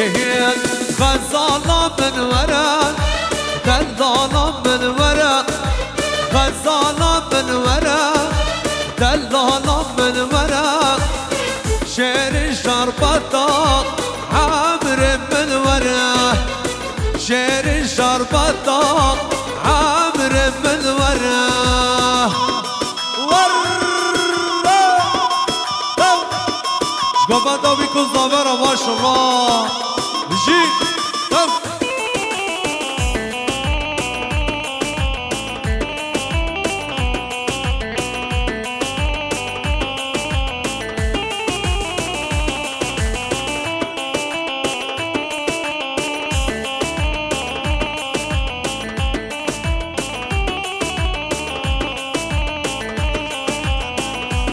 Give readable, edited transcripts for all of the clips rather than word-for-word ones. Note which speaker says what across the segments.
Speaker 1: هي غزالة من ورا دلالة من ورا غزالة من ورا دلالة من ورا شعر شربطة عامر من ورا شعر شربطة عامر من ورا شقبطة بيكون ظاهرة ما شاء الله جي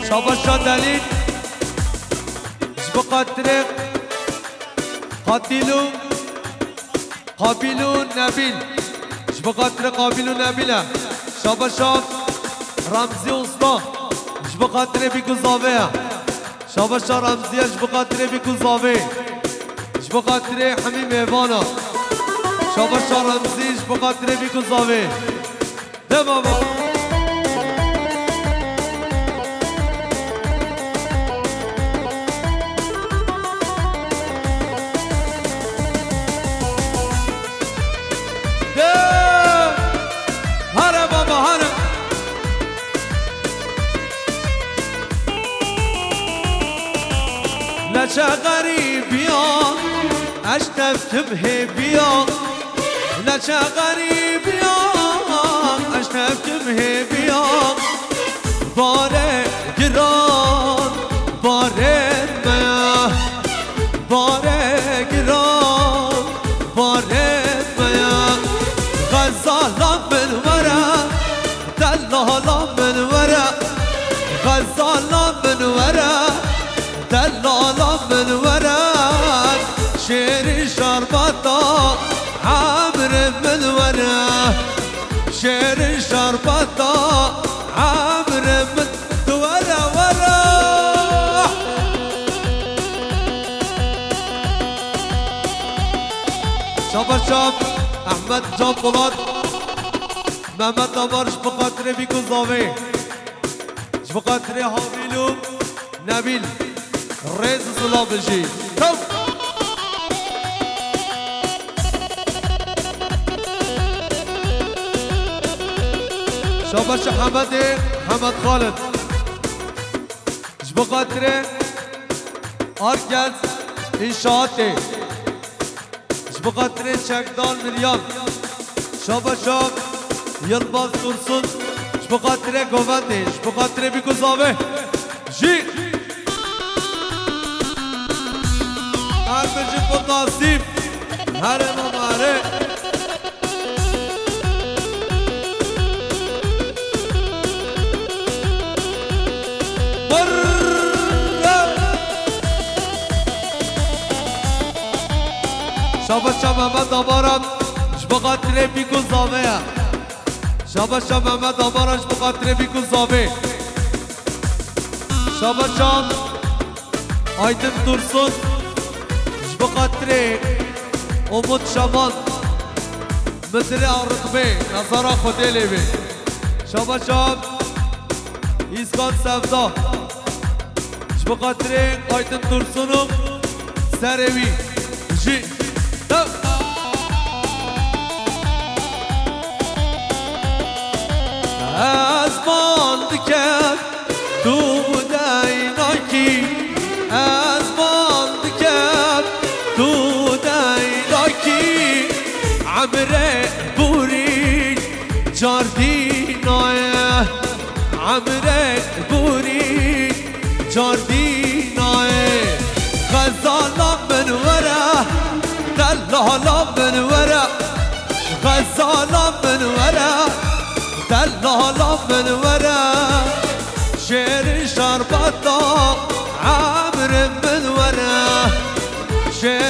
Speaker 1: شابا شادلين سبق الطريق قابلون نبيل سبق الطريق قابلون نبيلة شابا شاب رمزي وسطا سبق الطريق بيكون زاوية شابا شاب رمزي سبق الطريق بيكون زاوية سبق الطريق حميم ايوانا شابا شاب رمزي سبق الطريق بيكون زاوية ده بابا لچه غریب یا اشتفت بهب یا لچه غریب یا اشتفت بهب یا باره گران باره میا باره گران باره میا غزالا من ورا دلالا من ورا غزالا من ورا دلالا من وراك شعر شربطة عامر من وراك شعر شربطة عامر من ورا شاب شاب احمد جاب بلاد محمد دمارش بقدر بيكون ظاوي بقدر حاملو نبيل رئيس الصلاة بجي كم شاباش حمد خالد جبقاتري أركز إنشاءاتي جبقاتري شكدان مليان شاباشاب يلباس ترسون جبقاتري قوانتي جبقاتري بيكو زاوي جي بجيب النصيب هرم ماري شابا محمد آبارم جبقاتره بیکن زاوه شابا محمد آبارم جبقاتره بیکن زاوه شابا آیدن ترسون بخاطر امود شمال مثل الرقبه نظر خودی لیبی شابا شاب ایسکان سفدا بخاطر آیدن ترسونم سروی جی از ماند کرد تو دیناکی از ماند کرد تو دیناکی عمره بوری جاردینای عمره بوری جاردینای غزالا من ورا دلالا من ورا غزالا من ورا دلالا من ورا شعر شربطة عامر من ورا شعر